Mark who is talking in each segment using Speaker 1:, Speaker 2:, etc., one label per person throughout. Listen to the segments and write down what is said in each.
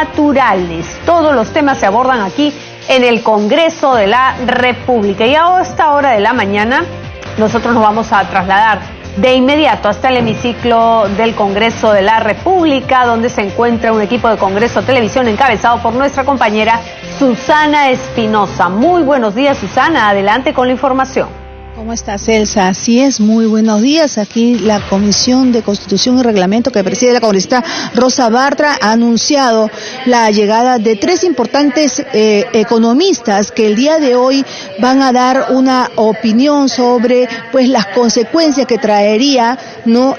Speaker 1: naturales. Todos los temas se abordan aquí en el Congreso de la República. Y a esta hora de la mañana nosotros nos vamos a trasladar de inmediato hasta el hemiciclo del Congreso de la República, donde se encuentra un equipo de Congreso Televisión encabezado por nuestra compañera Susana Espinosa. Muy buenos días, Susana. Adelante con la información.
Speaker 2: ¿Cómo estás, Elsa? Así es, muy buenos días. Aquí la Comisión de Constitución y Reglamento que preside la congresista Rosa Bartra ha anunciado la llegada de tres importantes economistas que el día de hoy van a dar una opinión sobre las consecuencias que traería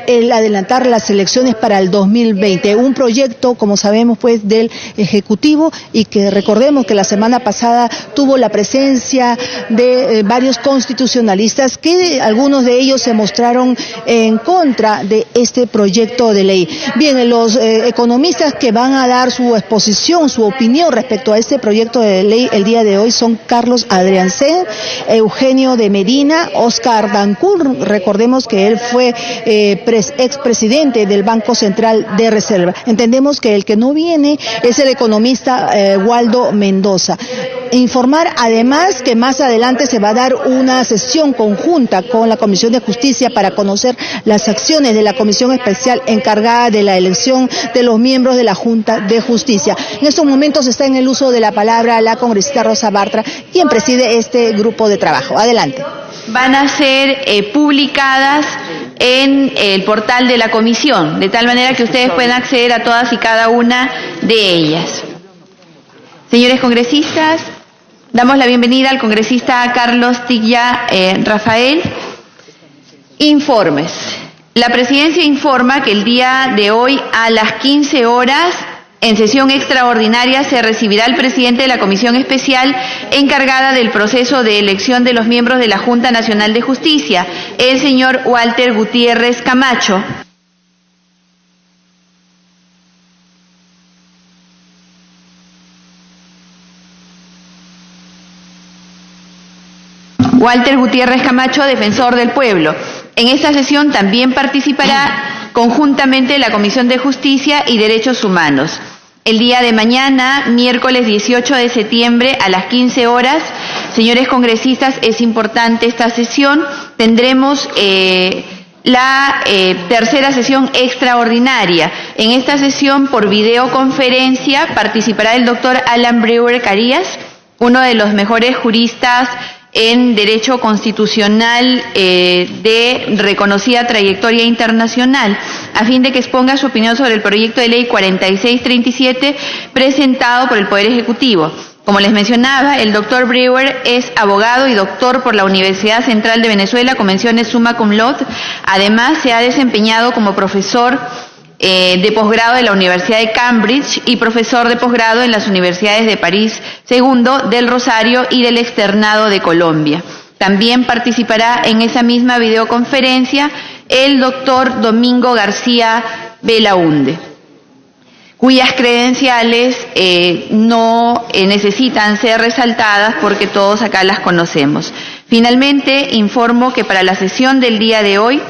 Speaker 2: el adelantar las elecciones para el 2020. Un proyecto, como sabemos, del Ejecutivo, y que recordemos que la semana pasada tuvo la presencia de varios constitucionalistas, que algunos de ellos se mostraron en contra de este proyecto de ley. Bien, los economistas que van a dar su exposición, su opinión respecto a este proyecto de ley el día de hoy son Carlos Adriancén, Eugenio de Medina, Oscar Dancur. Recordemos que él fue expresidente del Banco Central de Reserva. Entendemos que el que no viene es el economista Waldo Mendoza. Informar además que más adelante se va a dar una sesión conjunta con la Comisión de Justicia para conocer las acciones de la Comisión Especial encargada de la elección de los miembros de la Junta de Justicia. En estos momentos está en el uso de la palabra la congresista Rosa Bartra, quien preside este grupo de trabajo. Adelante.
Speaker 3: Van a ser publicadas en el portal de la comisión, de tal manera que ustedes puedan acceder a todas y cada una de ellas. Señores congresistas, damos la bienvenida al congresista Carlos Tigya Rafael. Informes. La presidencia informa que el día de hoy a las 15 horas, en sesión extraordinaria, se recibirá al presidente de la Comisión Especial encargada del proceso de elección de los miembros de la Junta Nacional de Justicia, el señor Walter Gutiérrez Camacho. Walter Gutiérrez Camacho, defensor del pueblo. En esta sesión también participará conjuntamente la Comisión de Justicia y Derechos Humanos. El día de mañana, miércoles 18 de septiembre, a las 15 horas, señores congresistas, es importante esta sesión. Tendremos la tercera sesión extraordinaria. En esta sesión, por videoconferencia, participará el doctor Alan Brewer Carías, uno de los mejores juristas en Derecho Constitucional de reconocida trayectoria internacional, a fin de que exponga su opinión sobre el proyecto de ley 4637 presentado por el Poder Ejecutivo. Como les mencionaba, el doctor Brewer es abogado y doctor por la Universidad Central de Venezuela con menciones summa cum laude. Además, se ha desempeñado como profesor de posgrado de la Universidad de Cambridge y profesor de posgrado en las universidades de París II, del Rosario y del Externado de Colombia. También participará en esa misma videoconferencia el doctor Domingo García Belaunde, cuyas credenciales no necesitan ser resaltadas porque todos acá las conocemos. Finalmente, informo que para la sesión del día de hoy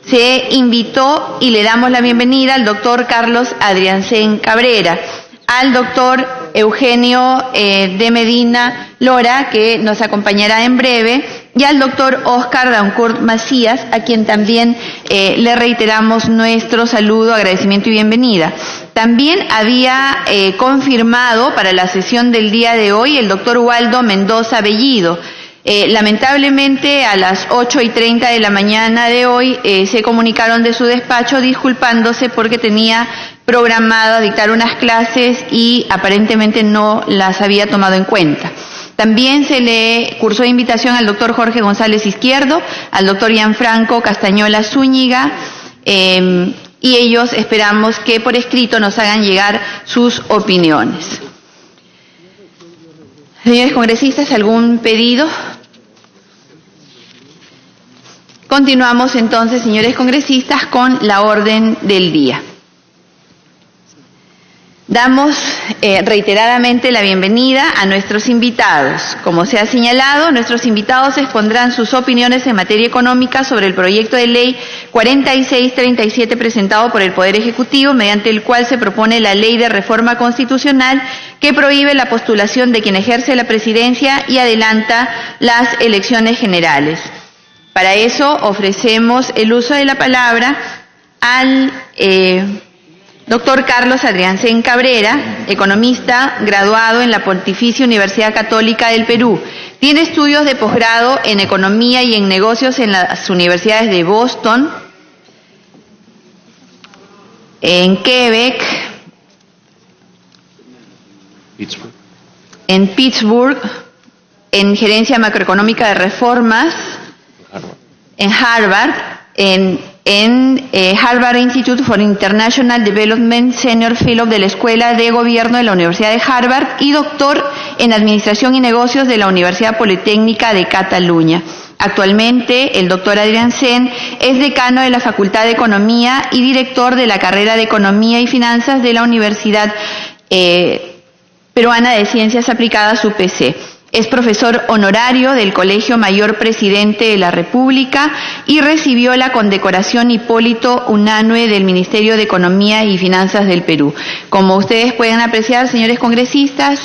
Speaker 3: se invitó y le damos la bienvenida al doctor Carlos Adriancén Cabrera, al doctor Eugenio de Medina Lora, que nos acompañará en breve, y al doctor Oscar Dancur Macías, a quien también le reiteramos nuestro saludo, agradecimiento y bienvenida. También había confirmado para la sesión del día de hoy el doctor Waldo Mendoza Bellido. Lamentablemente a las 8:30 de la mañana de hoy se comunicaron de su despacho disculpándose porque tenía programado dictar unas clases y aparentemente no las había tomado en cuenta. También se le cursó invitación al doctor Jorge González Izquierdo, al doctor Gianfranco Castañola Zúñiga, y ellos esperamos que por escrito nos hagan llegar sus opiniones. Señores congresistas, ¿algún pedido? Continuamos entonces, señores congresistas, con la orden del día. Damos reiteradamente la bienvenida a nuestros invitados. Como se ha señalado, nuestros invitados expondrán sus opiniones en materia económica sobre el proyecto de ley 4637 presentado por el Poder Ejecutivo, mediante el cual se propone la ley de reforma constitucional que prohíbe la postulación de quien ejerce la presidencia y adelanta las elecciones generales. Para eso ofrecemos el uso de la palabra al doctor Carlos Adriancén Cabrera, economista graduado en la Pontificia Universidad Católica del Perú. Tiene estudios de posgrado en Economía y en Negocios en las universidades de Boston, en Quebec, en Pittsburgh, en Gerencia Macroeconómica de Reformas, en Harvard, en Harvard Institute for International Development, Senior Fellow de la Escuela de Gobierno de la Universidad de Harvard y doctor en Administración y Negocios de la Universidad Politécnica de Cataluña. Actualmente, el doctor Adriancén es decano de la Facultad de Economía y director de la carrera de Economía y Finanzas de la Universidad Peruana de Ciencias Aplicadas, UPC. Es profesor honorario del Colegio Mayor Presidente de la República y recibió la condecoración Hipólito Unanue del Ministerio de Economía y Finanzas del Perú. Como ustedes pueden apreciar, señores congresistas,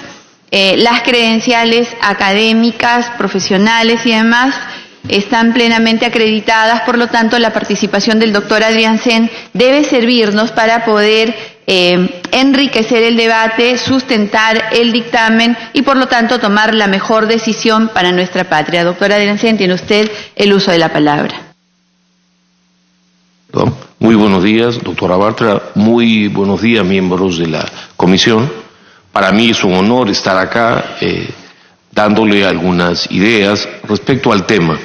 Speaker 3: las credenciales académicas, profesionales y demás están plenamente acreditadas, por lo tanto la participación del doctor Adriancén debe servirnos para poder enriquecer el debate, sustentar el dictamen y por lo tanto tomar la mejor decisión para nuestra patria. Doctor Adriancén, tiene usted el uso de la palabra.
Speaker 4: Muy buenos días, doctora Bartra. Muy buenos días, miembros de la comisión. Para mí es un honor estar acá dándole algunas ideas respecto al tema.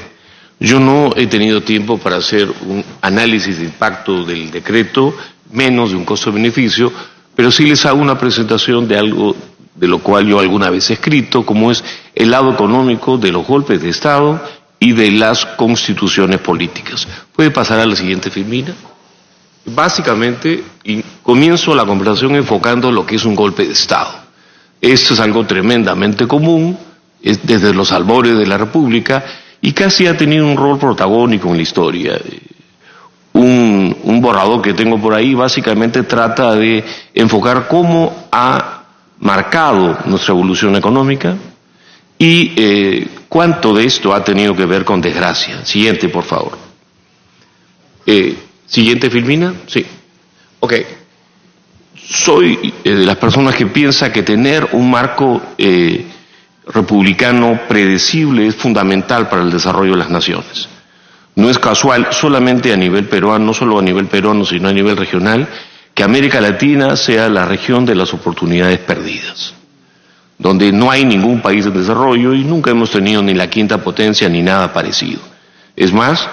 Speaker 4: Yo no he tenido tiempo para hacer un análisis de impacto del decreto, menos de un costo-beneficio, pero sí les hago una presentación de algo de lo cual yo alguna vez he escrito, como es el lado económico de los golpes de Estado y de las constituciones políticas. ¿Puede pasar a la siguiente filmina? Básicamente, comienzo la conversación enfocando lo que es un golpe de Estado. Esto es algo tremendamente común, es desde los albores de la República, y casi ha tenido un rol protagónico en la historia. Un borrador que tengo por ahí básicamente trata de enfocar cómo ha marcado nuestra evolución económica y cuánto de esto ha tenido que ver con desgracia. Siguiente, por favor. Siguiente filmina. Sí. Ok. Soy de las personas que piensa que tener un marco republicano predecible es fundamental para el desarrollo de las naciones. No es casual, solamente a nivel peruano, no solo a nivel peruano, sino a nivel regional, que América Latina sea la región de las oportunidades perdidas, donde no hay ningún país en desarrollo y nunca hemos tenido ni la quinta potencia ni nada parecido. Es más,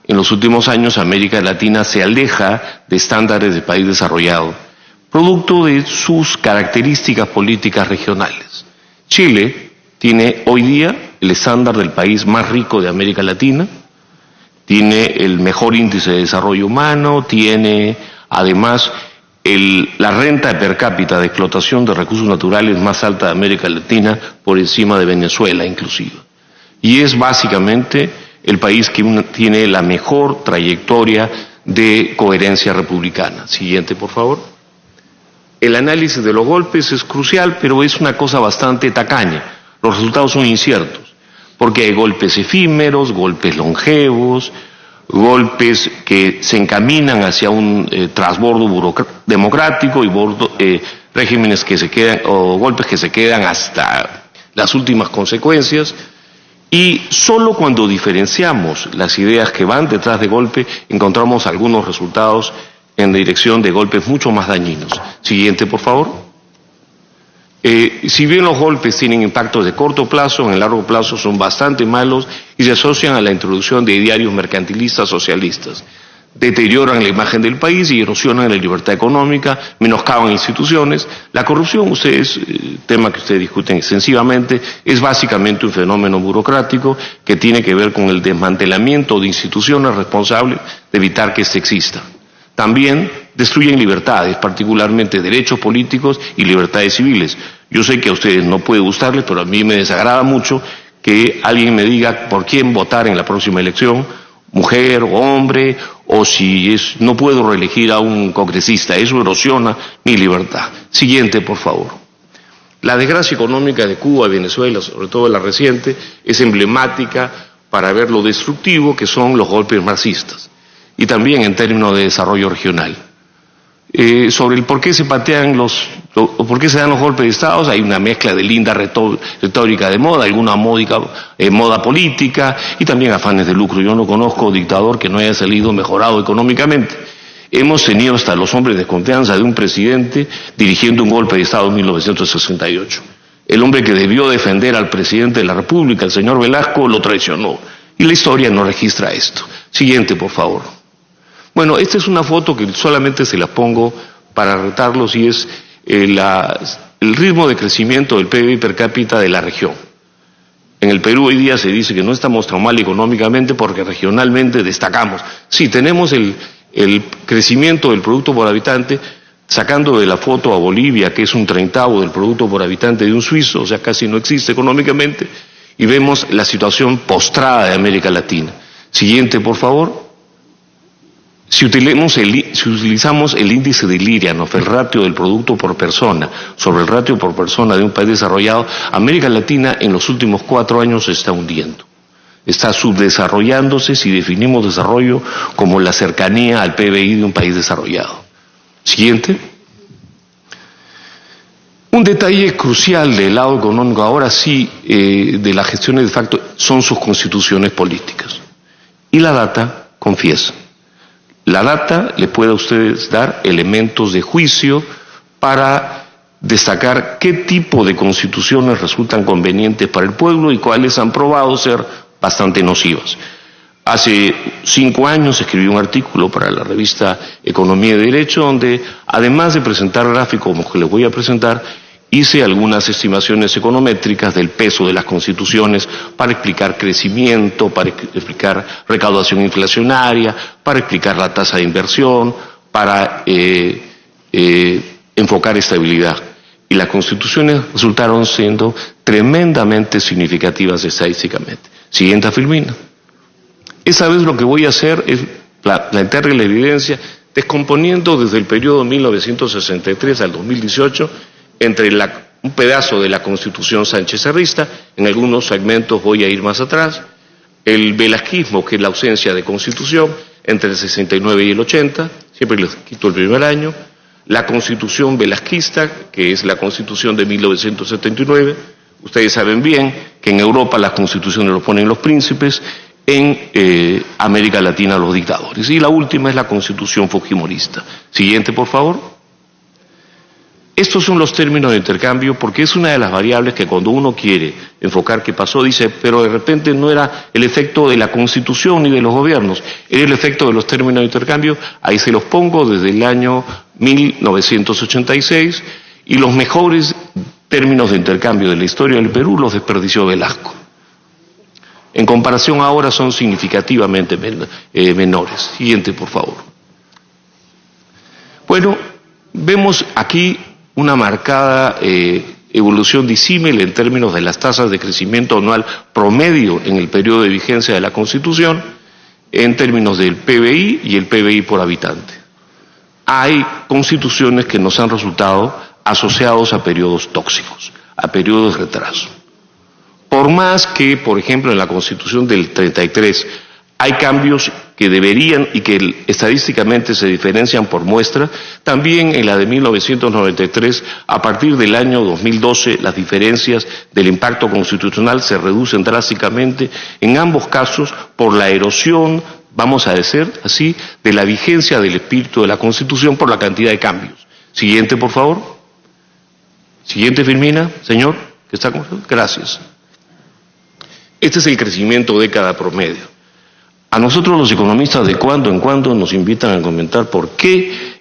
Speaker 4: en los últimos años América Latina se aleja de estándares de país desarrollado, producto de sus características políticas regionales. Chile tiene hoy día el estándar del país más rico de América Latina, tiene el mejor índice de desarrollo humano, tiene además la renta per cápita de explotación de recursos naturales más alta de América Latina, por encima de Venezuela inclusive. Y es básicamente el país que tiene la mejor trayectoria de coherencia republicana. Siguiente, por favor. El análisis de los golpes es crucial, pero es una cosa bastante tacaña. Los resultados son inciertos, porque hay golpes efímeros, golpes longevos, golpes que se encaminan hacia un trasbordo democrático y regímenes que se quedan, o golpes que se quedan hasta las últimas consecuencias. Y solo cuando diferenciamos las ideas que van detrás de golpe, encontramos algunos resultados en dirección de golpes mucho más dañinos. Siguiente, por favor. Si bien los golpes tienen impactos de corto plazo, en el largo plazo son bastante malos y se asocian a la introducción de idearios mercantilistas socialistas. Deterioran la imagen del país y erosionan la libertad económica, menoscaban instituciones. La corrupción, tema que ustedes discuten extensivamente, es básicamente un fenómeno burocrático que tiene que ver con el desmantelamiento de instituciones responsables de evitar que éste exista. También destruyen libertades, particularmente derechos políticos y libertades civiles. Yo sé que a ustedes no puede gustarles, pero a mí me desagrada mucho que alguien me diga por quién votar en la próxima elección, mujer o hombre, o si no puedo reelegir a un congresista. Eso erosiona mi libertad. Siguiente, por favor. La desgracia económica de Cuba y Venezuela, sobre todo la reciente, es emblemática para ver lo destructivo que son los golpes marxistas, y también en términos de desarrollo regional. Sobre el por qué se patean por qué se dan los golpes de Estado, hay una mezcla de linda retórica de moda, alguna módica moda política y también afanes de lucro. Yo no conozco dictador que no haya salido mejorado económicamente. Hemos tenido hasta los hombres de confianza de un presidente dirigiendo un golpe de Estado en 1968. El hombre que debió defender al presidente de la República, el señor Velasco, lo traicionó. Y la historia no registra esto. Siguiente, por favor. Bueno, esta es una foto que solamente se la pongo para retarlos y es el ritmo de crecimiento del PIB per cápita de la región. En el Perú hoy día se dice que no estamos tan mal económicamente porque regionalmente destacamos. Sí, tenemos el crecimiento del producto por habitante, sacando de la foto a Bolivia, que es un 30avo del producto por habitante de un suizo, o sea, casi no existe económicamente, y vemos la situación postrada de América Latina. Siguiente, por favor. Si utilizamos el índice de Lirianov, el ratio del producto por persona, sobre el ratio por persona de un país desarrollado, América Latina en los últimos 4 años se está hundiendo. Está subdesarrollándose si definimos desarrollo como la cercanía al PBI de un país desarrollado. Siguiente. Un detalle crucial del lado económico, ahora sí, de las gestiones de facto, son sus constituciones políticas. Y la data confiesa. La data le puede a ustedes dar elementos de juicio para destacar qué tipo de constituciones resultan convenientes para el pueblo y cuáles han probado ser bastante nocivas. Hace 5 años escribí un artículo para la revista Economía y Derecho donde, además de presentar gráficos como que les voy a presentar, hice algunas estimaciones econométricas del peso de las constituciones para explicar crecimiento, para explicar recaudación inflacionaria, para explicar la tasa de inversión, para enfocar estabilidad. Y las constituciones resultaron siendo tremendamente significativas estadísticamente. Siguiente, Filmina. Esa vez lo que voy a hacer es plantear la evidencia descomponiendo desde el periodo 1963 al 2018 entre un pedazo de la Constitución sánchez-cerrista, en algunos segmentos voy a ir más atrás, el velasquismo, que es la ausencia de Constitución, entre el 69 y el 80, siempre les quito el primer año, la Constitución velasquista, que es la Constitución de 1979, ustedes saben bien que en Europa las constituciones lo ponen los príncipes, en América Latina los dictadores, y la última es la Constitución fujimorista. Siguiente, por favor. Estos son los términos de intercambio porque es una de las variables que cuando uno quiere enfocar qué pasó, dice, pero de repente no era el efecto de la Constitución ni de los gobiernos, era el efecto de los términos de intercambio. Ahí se los pongo desde el año 1986 y los mejores términos de intercambio de la historia del Perú los desperdició Velasco. En comparación ahora son significativamente menores. Siguiente, por favor. Bueno, vemos aquí una marcada evolución disímil en términos de las tasas de crecimiento anual promedio en el periodo de vigencia de la Constitución, en términos del PBI y el PBI por habitante. Hay constituciones que nos han resultado asociados a periodos tóxicos, a periodos de retraso. Por más que, por ejemplo, en la Constitución del 33 hay cambios que deberían y que estadísticamente se diferencian por muestra, también en la de 1993, a partir del año 2012, las diferencias del impacto constitucional se reducen drásticamente, en ambos casos por la erosión, vamos a decir así, de la vigencia del espíritu de la Constitución por la cantidad de cambios. Siguiente, por favor. Siguiente, Firmina, señor, que está con nosotros. Gracias. Este es el crecimiento década promedio. A nosotros los economistas de cuando en cuando nos invitan a comentar por qué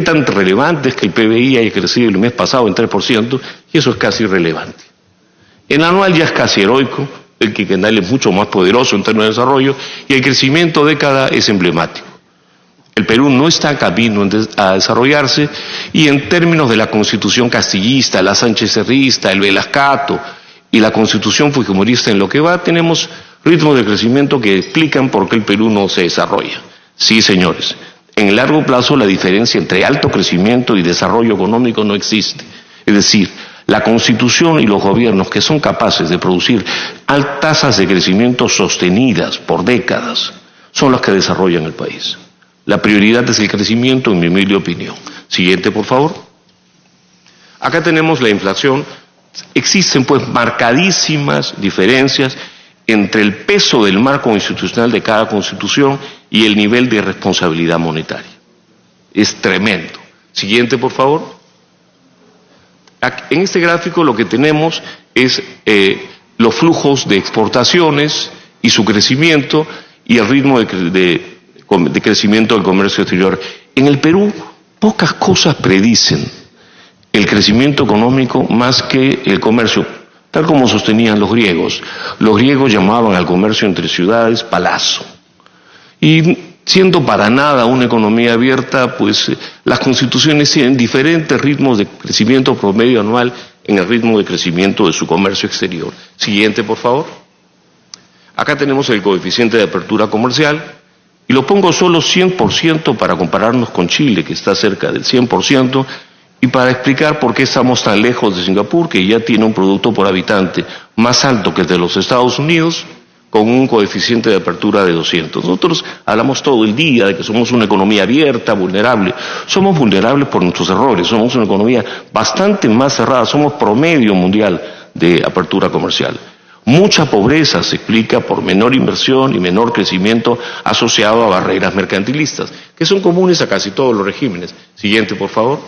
Speaker 4: tan relevante es que el PBI haya crecido el mes pasado en 3%, y eso es casi irrelevante. El anual ya es casi heroico, el quinquenal es mucho más poderoso en términos de desarrollo, y el crecimiento década es emblemático. El Perú no está en camino a desarrollarse, y en términos de la Constitución castillista, la Sánchez Cerrista, el Velascato y la Constitución fujimorista en lo que va, tenemos ritmos de crecimiento que explican por qué el Perú no se desarrolla. Sí, señores, en el largo plazo la diferencia entre alto crecimiento y desarrollo económico no existe. Es decir, la Constitución y los gobiernos que son capaces de producir altas tasas de crecimiento sostenidas por décadas son los que desarrollan el país. La prioridad es el crecimiento, en mi humilde opinión. Siguiente, por favor. Acá tenemos la inflación. Existen pues marcadísimas diferencias entre el peso del marco institucional de cada constitución y el nivel de responsabilidad monetaria. Es tremendo. Siguiente, por favor. En este gráfico lo que tenemos es los flujos de exportaciones y su crecimiento y el ritmo de crecimiento del comercio exterior. En el Perú, pocas cosas predicen el crecimiento económico más que el comercio, tal como sostenían los griegos. Los griegos llamaban al comercio entre ciudades palazo. Y siendo para nada una economía abierta, pues las constituciones tienen diferentes ritmos de crecimiento promedio anual en el ritmo de crecimiento de su comercio exterior. Siguiente, por favor. Acá tenemos el coeficiente de apertura comercial, y lo pongo solo 100% para compararnos con Chile, que está cerca del 100%, y para explicar por qué estamos tan lejos de Singapur, que ya tiene un producto por habitante más alto que el de los Estados Unidos, con un coeficiente de apertura de 200. Nosotros hablamos todo el día de que somos una economía abierta, vulnerable. Somos vulnerables por nuestros errores, somos una economía bastante más cerrada, somos promedio mundial de apertura comercial. Mucha pobreza se explica por menor inversión y menor crecimiento asociado a barreras mercantilistas, que son comunes a casi todos los regímenes. Siguiente, por favor.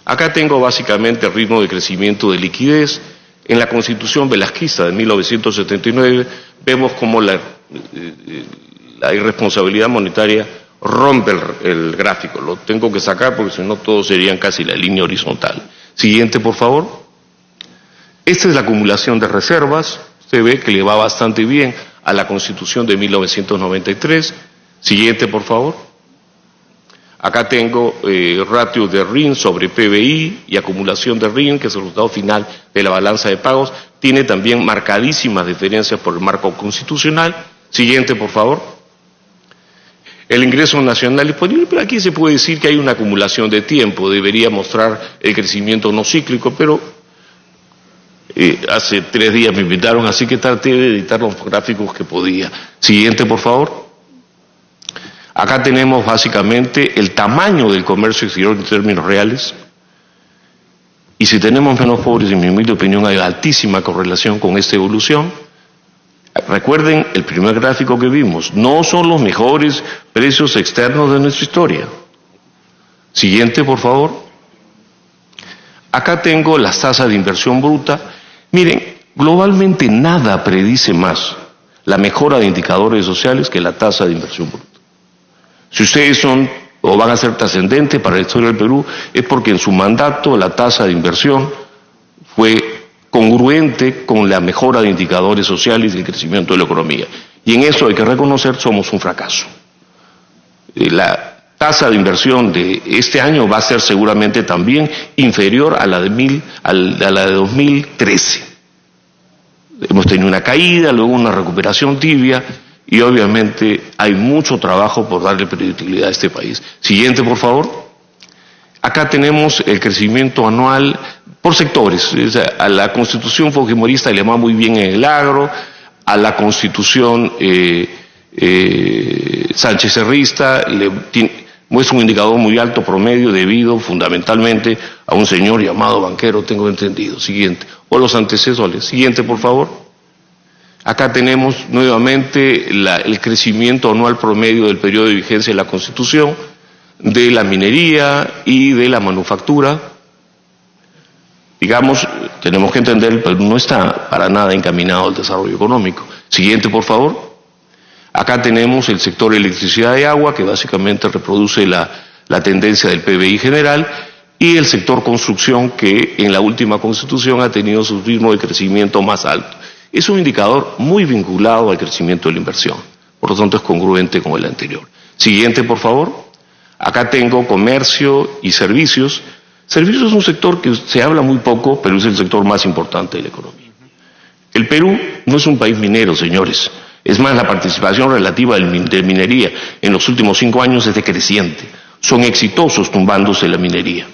Speaker 4: Acá tengo básicamente el ritmo de crecimiento de liquidez. En la Constitución velasquista de 1979 vemos cómo la irresponsabilidad monetaria rompe el gráfico. Lo tengo que sacar porque si no todos serían casi la línea horizontal. Siguiente, por favor. Esta es la acumulación de reservas. Usted ve que le va bastante bien a la Constitución de 1993. Siguiente, por favor. Acá tengo ratio de RIN sobre PBI y acumulación de RIN, que es el resultado final de la balanza de pagos. Tiene también marcadísimas diferencias por el marco constitucional. Siguiente, por favor. El ingreso nacional disponible, pero aquí se puede decir que hay una acumulación de tiempo. Debería mostrar el crecimiento no cíclico, pero hace 3 días me invitaron, así que traté de editar los gráficos que podía. Siguiente, por favor. Acá tenemos básicamente el tamaño del comercio exterior en términos reales. Y si tenemos menos pobres, en mi humilde opinión, hay altísima correlación con esta evolución. Recuerden el primer gráfico que vimos, no son los mejores precios externos de nuestra historia. Siguiente, por favor. Acá tengo las tasas de inversión bruta. Miren, globalmente nada predice más la mejora de indicadores sociales que la tasa de inversión bruta. Si ustedes son o van a ser trascendentes para la historia del Perú, es porque en su mandato la tasa de inversión fue congruente con la mejora de indicadores sociales y el crecimiento de la economía. Y en eso hay que reconocer, somos un fracaso. La tasa de inversión de este año va a ser seguramente también inferior a la de 2013. Hemos tenido una caída, luego una recuperación tibia, y obviamente hay mucho trabajo por darle predictibilidad a este país. Siguiente, por favor. Acá tenemos el crecimiento anual por sectores. O sea, a la Constitución fujimorista le va muy bien en el agro, a la Constitución Sánchez Cerrista muestra un indicador muy alto promedio debido fundamentalmente a un señor llamado banquero, tengo entendido. Siguiente. O los antecesores. Siguiente, por favor. Acá tenemos nuevamente el crecimiento anual promedio del periodo de vigencia de la Constitución, de la minería y de la manufactura. Digamos, tenemos que entender, el Perú no está para nada encaminado al desarrollo económico. Siguiente, por favor. Acá tenemos el sector electricidad y agua, que básicamente reproduce la tendencia del PBI general, y el sector construcción, que en la última Constitución ha tenido su ritmo de crecimiento más alto. Es un indicador muy vinculado al crecimiento de la inversión, por lo tanto es congruente con el anterior. Siguiente, por favor. Acá tengo comercio y servicios. Servicios es un sector que se habla muy poco, pero es el sector más importante de la economía. El Perú no es un país minero, señores. Es más, la participación relativa de minería en los últimos 5 años es decreciente. Son exitosos tumbándose la minería.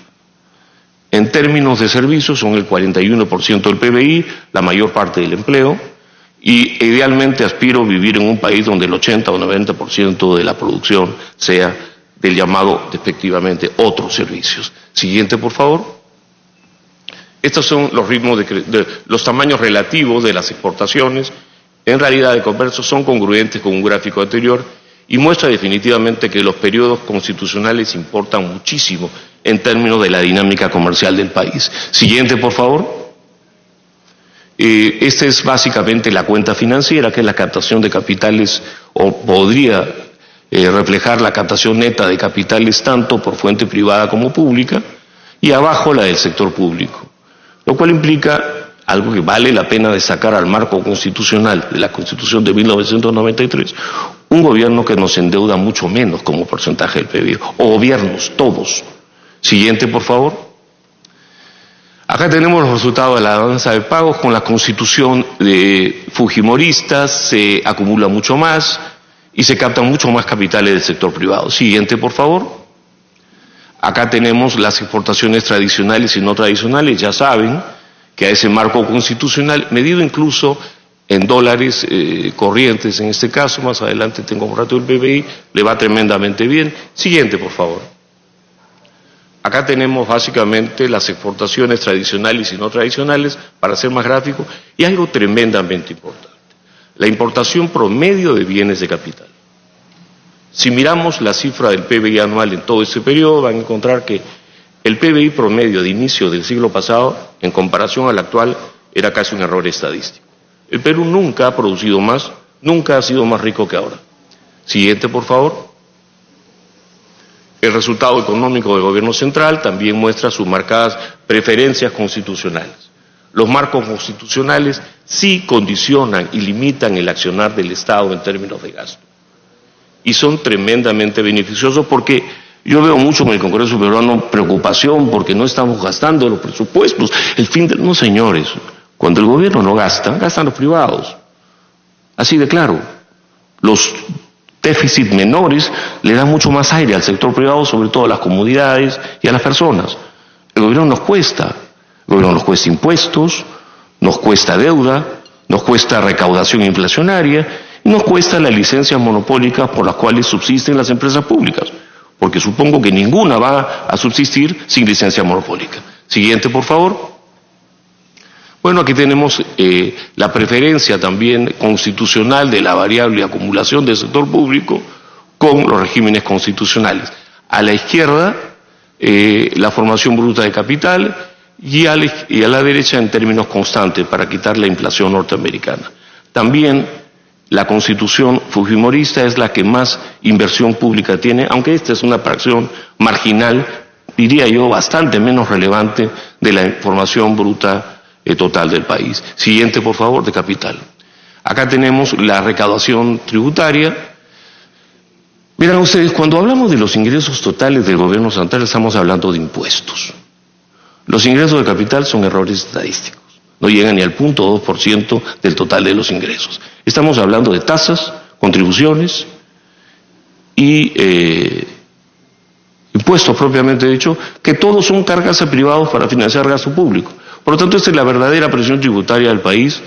Speaker 4: En términos de servicios son el 41% del PBI, la mayor parte del empleo, y idealmente aspiro a vivir en un país donde el 80 o 90% de la producción sea del llamado, efectivamente, otros servicios. Siguiente, por favor. Estos son los ritmos los tamaños relativos de las exportaciones. En realidad, de comercio son congruentes con un gráfico anterior y muestra definitivamente que los periodos constitucionales importan muchísimo en términos de la dinámica comercial del país. Siguiente, por favor. Esta es básicamente la cuenta financiera, que es la captación de capitales, o podría reflejar la captación neta de capitales tanto por fuente privada como pública, y abajo la del sector público, lo cual implica algo que vale la pena destacar al marco constitucional de la Constitución de 1993, un gobierno que nos endeuda mucho menos como porcentaje del PIB, o gobiernos, todos. Siguiente, por favor. Acá tenemos los resultados de la balanza de pagos. Con la constitución de fujimoristas se acumula mucho más y se captan mucho más capitales del sector privado. Siguiente, por favor. Acá tenemos las exportaciones tradicionales y no tradicionales. Ya saben que a ese marco constitucional, medido incluso en dólares corrientes, en este caso, más adelante tengo un rato del PBI, le va tremendamente bien. Siguiente, por favor. Acá tenemos básicamente las exportaciones tradicionales y no tradicionales, para ser más gráfico, y algo tremendamente importante, la importación promedio de bienes de capital. Si miramos la cifra del PBI anual en todo este periodo, van a encontrar que el PBI promedio de inicio del siglo pasado, en comparación al actual, era casi un error estadístico. El Perú nunca ha producido más, nunca ha sido más rico que ahora. Siguiente, por favor. El resultado económico del gobierno central también muestra sus marcadas preferencias constitucionales. Los marcos constitucionales sí condicionan y limitan el accionar del Estado en términos de gasto. Y son tremendamente beneficiosos porque yo veo mucho en el Congreso peruano preocupación porque no estamos gastando los presupuestos. No, señores, cuando el gobierno no gasta, gastan los privados. Así de claro. Los déficit menores le dan mucho más aire al sector privado, sobre todo a las comunidades y a las personas. El gobierno nos cuesta impuestos, nos cuesta deuda, nos cuesta recaudación inflacionaria, y nos cuesta las licencias monopólicas por las cuales subsisten las empresas públicas, porque supongo que ninguna va a subsistir sin licencia monopólica. Siguiente, por favor. Bueno, aquí tenemos la preferencia también constitucional de la variable acumulación del sector público con los regímenes constitucionales. A la izquierda, la formación bruta de capital y a la derecha en términos constantes para quitar la inflación norteamericana. También la constitución fujimorista es la que más inversión pública tiene, aunque esta es una fracción marginal, diría yo, bastante menos relevante de la formación bruta total del país. Siguiente, por favor, de capital. Acá tenemos la recaudación tributaria. Miren ustedes, cuando hablamos de los ingresos totales del gobierno central, estamos hablando de impuestos. Los ingresos de capital son errores estadísticos. No llegan ni al 0.2% del total de los ingresos. Estamos hablando de tasas, contribuciones y impuestos propiamente dicho, que todos son cargas a privados para financiar gasto público. Por lo tanto, esta es la verdadera presión tributaria del país,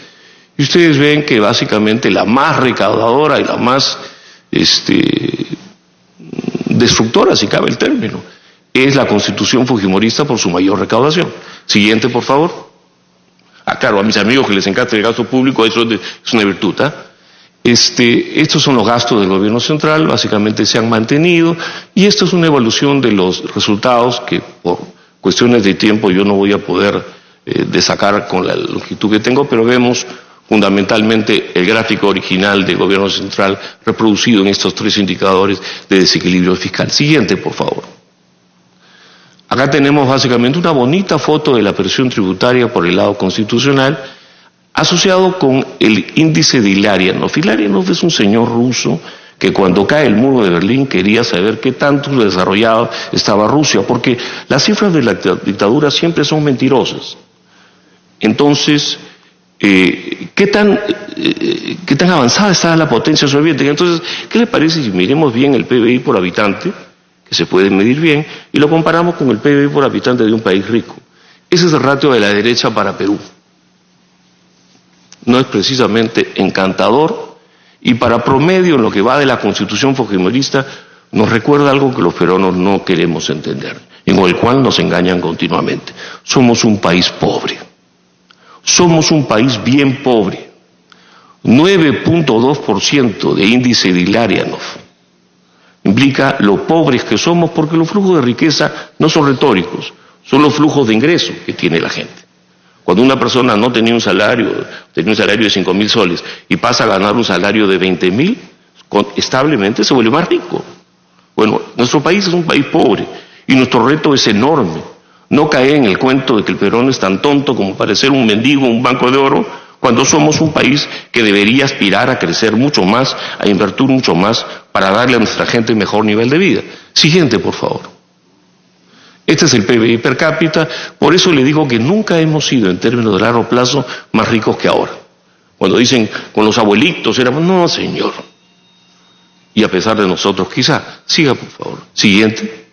Speaker 4: y ustedes ven que básicamente la más recaudadora y la más destructora, si cabe el término, es la constitución fujimorista por su mayor recaudación. Siguiente, por favor. Claro, a mis amigos que les encanta el gasto público, eso es una virtud, ¿ah? Estos son los gastos del gobierno central, básicamente se han mantenido, y esto es una evaluación de los resultados que por cuestiones de tiempo yo no voy a poder de sacar con la longitud que tengo, pero vemos fundamentalmente el gráfico original del gobierno central reproducido en estos 3 indicadores de desequilibrio fiscal. Siguiente, por favor. Acá tenemos básicamente una bonita foto de la presión tributaria por el lado constitucional, asociado con el índice de Ilarianov. Ilarianov es un señor ruso que cuando cae el muro de Berlín quería saber qué tanto desarrollado estaba Rusia, porque las cifras de la dictadura siempre son mentirosas. Entonces, ¿qué tan avanzada estaba la potencia soviética? Entonces, ¿qué le parece si miremos bien el PBI por habitante, que se puede medir bien, y lo comparamos con el PBI por habitante de un país rico? Ese es el ratio de la derecha para Perú. No es precisamente encantador, y para promedio en lo que va de la constitución fujimorista nos recuerda algo que los peruanos no queremos entender, en el cual nos engañan continuamente. Somos un país pobre. Somos un país bien pobre. 9.2% de índice de Ilarianov. Implica lo pobres que somos, porque los flujos de riqueza no son retóricos, son los flujos de ingreso que tiene la gente. Cuando una persona no tenía un salario de 5.000 soles y pasa a ganar un salario de 20.000, establemente se vuelve más rico. Bueno, nuestro país es un país pobre y nuestro reto es enorme. No caer en el cuento de que el peruano es tan tonto como parecer un mendigo, un banco de oro, cuando somos un país que debería aspirar a crecer mucho más, a invertir mucho más para darle a nuestra gente mejor nivel de vida. Siguiente, por favor. Este es el PBI per cápita, por eso le digo que nunca hemos sido, en términos de largo plazo, más ricos que ahora. Cuando dicen, con los abuelitos éramos, no, señor. Y a pesar de nosotros, quizá. Siga, por favor. Siguiente.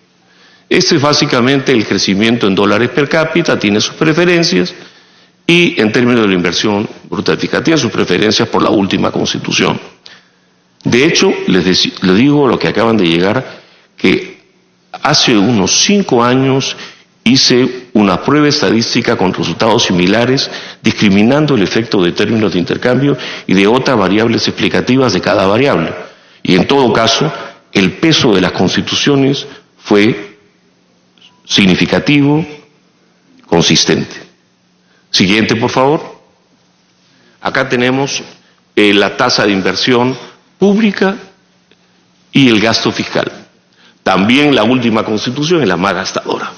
Speaker 4: Este es básicamente el crecimiento en dólares per cápita, tiene sus preferencias, y en términos de la inversión bruta fija, tiene sus preferencias por la última constitución. De hecho, les digo lo que acaban de llegar, que hace unos 5 años hice una prueba estadística con resultados similares, discriminando el efecto de términos de intercambio y de otras variables explicativas de cada variable. Y en todo caso, el peso de las constituciones fue significativo, consistente. Siguiente, por favor. Acá tenemos la tasa de inversión pública y el gasto fiscal. También la última constitución es la más gastadora.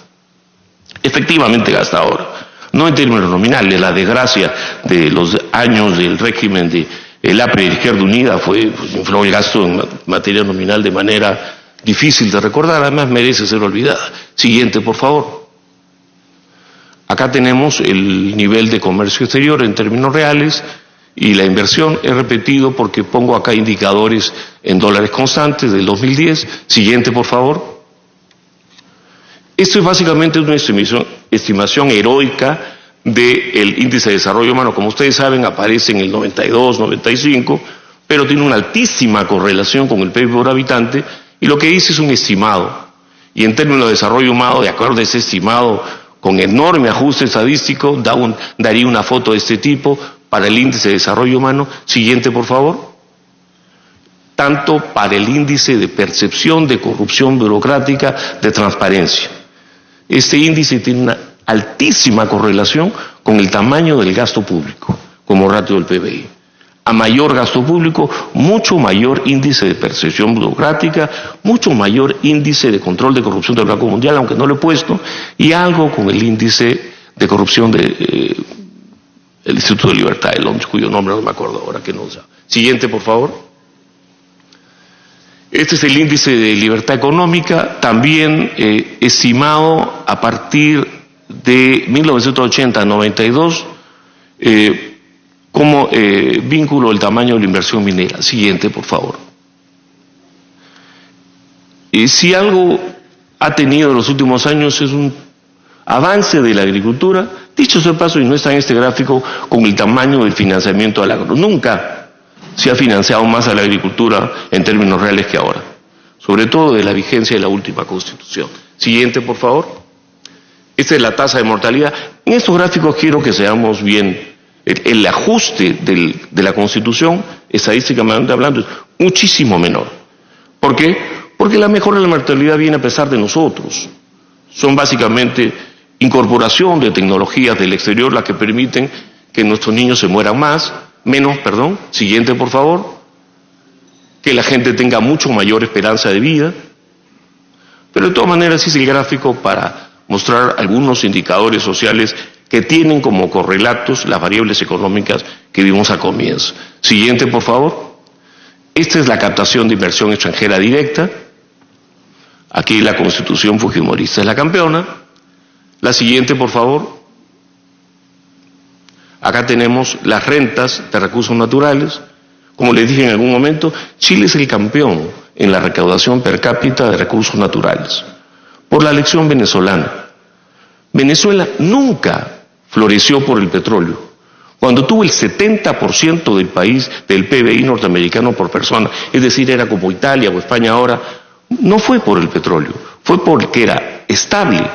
Speaker 4: Efectivamente gastadora. No en términos nominales. La desgracia de los años del régimen de el APRE de Izquierda Unida infló el gasto en materia nominal de manera difícil de recordar, además merece ser olvidada. Siguiente, por favor. Acá tenemos el nivel de comercio exterior en términos reales y la inversión. He repetido porque pongo acá indicadores en dólares constantes del 2010. Siguiente, por favor. Esto es básicamente una estimación heroica del índice de desarrollo humano. Como ustedes saben, aparece en el 92, 95, pero tiene una altísima correlación con el PIB por habitante, y lo que dice es un estimado. Y en términos de desarrollo humano, de acuerdo a ese estimado, con enorme ajuste estadístico, daría una foto de este tipo para el índice de desarrollo humano. Siguiente, por favor. Tanto para el índice de percepción de corrupción burocrática, de transparencia. Este índice tiene una altísima correlación con el tamaño del gasto público, como ratio del PBI. A mayor gasto público, mucho mayor índice de percepción burocrática, mucho mayor índice de control de corrupción del Banco Mundial, aunque no lo he puesto, y algo con el índice de corrupción del Instituto de Libertad de Londres, cuyo nombre no me acuerdo ahora, que no usa. Siguiente, por favor. Este es el índice de libertad económica, también estimado a partir de 1980 a 92, como vínculo del tamaño de la inversión minera. Siguiente, por favor. Si algo ha tenido en los últimos años es un avance de la agricultura, dicho sea de paso, y no está en este gráfico, con el tamaño del financiamiento al agro. Nunca se ha financiado más a la agricultura en términos reales que ahora, sobre todo de la vigencia de la última Constitución. Siguiente, por favor. Esta es la tasa de mortalidad. En estos gráficos quiero que seamos bien. El ajuste de la Constitución, estadísticamente hablando, es muchísimo menor. ¿Por qué? Porque la mejora de la mortalidad viene a pesar de nosotros. Son básicamente incorporación de tecnologías del exterior las que permiten que nuestros niños se mueran menos. Siguiente, por favor. Que la gente tenga mucho mayor esperanza de vida. Pero de todas maneras, hice el gráfico para mostrar algunos indicadores sociales que tienen como correlatos las variables económicas que vimos al comienzo. Siguiente, por favor. Esta es la captación de inversión extranjera directa. Aquí la Constitución fujimorista es la campeona. La siguiente, por favor. Acá tenemos las rentas de recursos naturales. Como les dije en algún momento, Chile es el campeón en la recaudación per cápita de recursos naturales, por la lección venezolana. Venezuela nunca floreció por el petróleo. Cuando tuvo el 70% del país, del PBI norteamericano por persona, es decir, era como Italia o España ahora, no fue por el petróleo, fue porque era estable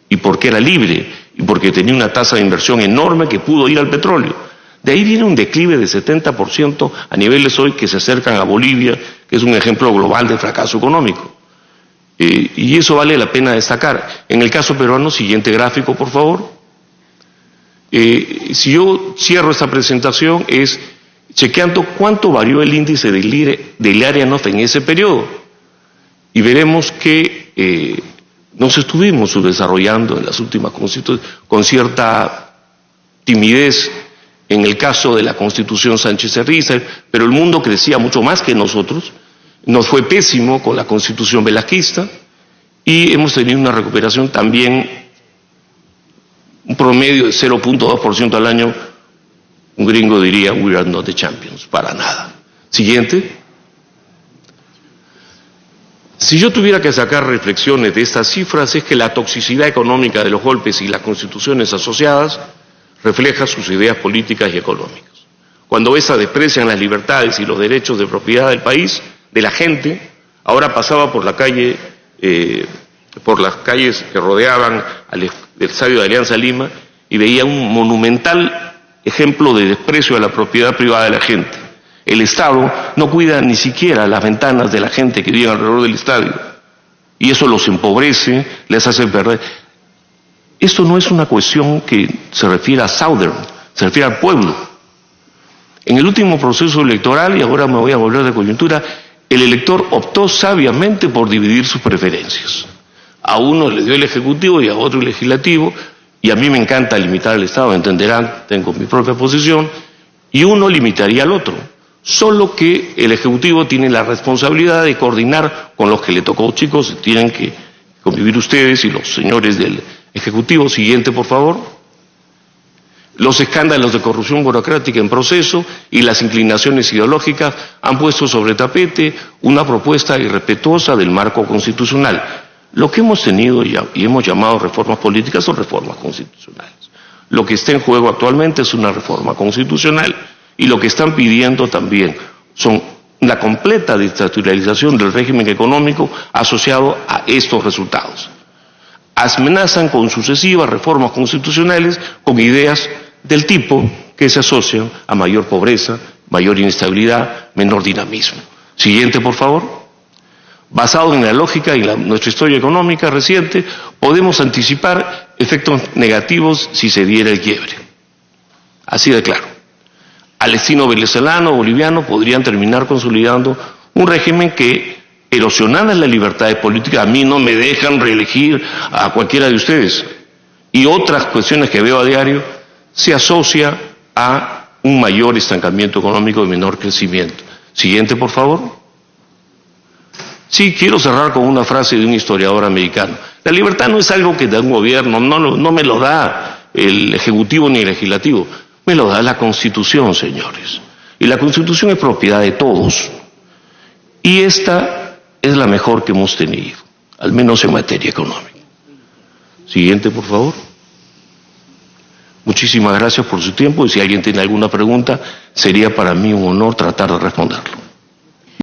Speaker 4: y porque era libre y porque tenía una tasa de inversión enorme que pudo ir al petróleo. De ahí viene un declive de 70% a niveles hoy que se acercan a Bolivia, que es un ejemplo global de fracaso económico. Y eso vale la pena destacar. En el caso peruano, siguiente gráfico, por favor. Si yo cierro esta presentación es chequeando cuánto varió el índice del área NOF en ese periodo. Y veremos que nos estuvimos subdesarrollando en las últimas constituciones con cierta timidez en el caso de la Constitución Sánchez-Cerriza, pero el mundo crecía mucho más que nosotros. Nos fue pésimo con la Constitución velasquista y hemos tenido una recuperación también, un promedio de 0.2% al año. Un gringo diría, we are not the champions, para nada. Siguiente. Si yo tuviera que sacar reflexiones de estas cifras, es que la toxicidad económica de los golpes y las constituciones asociadas refleja sus ideas políticas y económicas. Cuando esas desprecian las libertades y los derechos de propiedad del país, de la gente, ahora pasaba por la calle, por las calles que rodeaban al estadio de Alianza Lima y veía un monumental ejemplo de desprecio a la propiedad privada de la gente. El Estado no cuida ni siquiera las ventanas de la gente que vive alrededor del estadio y eso los empobrece, les hace perder. Esto no es una cuestión que se refiere a Southern, se refiere al pueblo. En el último proceso electoral, y ahora me voy a volver de coyuntura, el elector optó sabiamente por dividir sus preferencias. A uno le dio el Ejecutivo y a otro el Legislativo, y a mí me encanta limitar al Estado, entenderán, tengo mi propia posición, y uno limitaría al otro. Solo que el Ejecutivo tiene la responsabilidad de coordinar con los que le tocó, chicos, tienen que convivir ustedes y los señores del Ejecutivo. Siguiente, por favor. Los escándalos de corrupción burocrática en proceso y las inclinaciones ideológicas han puesto sobre tapete una propuesta irrespetuosa del marco constitucional. Lo que hemos tenido y hemos llamado reformas políticas son reformas constitucionales. Lo que está en juego actualmente es una reforma constitucional y lo que están pidiendo también son la completa dictatorialización del régimen económico asociado a estos resultados. Amenazan con sucesivas reformas constitucionales con ideas del tipo que se asocian a mayor pobreza, mayor inestabilidad, menor dinamismo. Siguiente, por favor. Basado en la lógica y nuestra historia económica reciente, podemos anticipar efectos negativos si se diera el quiebre. Así de claro. Al destino venezolano o boliviano podrían terminar consolidando un régimen que, erosionada la libertad política, a mí no me dejan reelegir a cualquiera de ustedes. Y otras cuestiones que veo a diario, se asocia a un mayor estancamiento económico y menor crecimiento. Siguiente, por favor. Sí, quiero cerrar con una frase de un historiador americano. La libertad no es algo que da un gobierno, no me lo da el Ejecutivo ni el Legislativo, me lo da la Constitución, señores. Y la Constitución es propiedad de todos. Y esta es la mejor que hemos tenido, al menos en materia económica. Siguiente, por favor. Muchísimas gracias por su tiempo y si alguien tiene alguna pregunta, sería para mí un honor tratar de responderlo.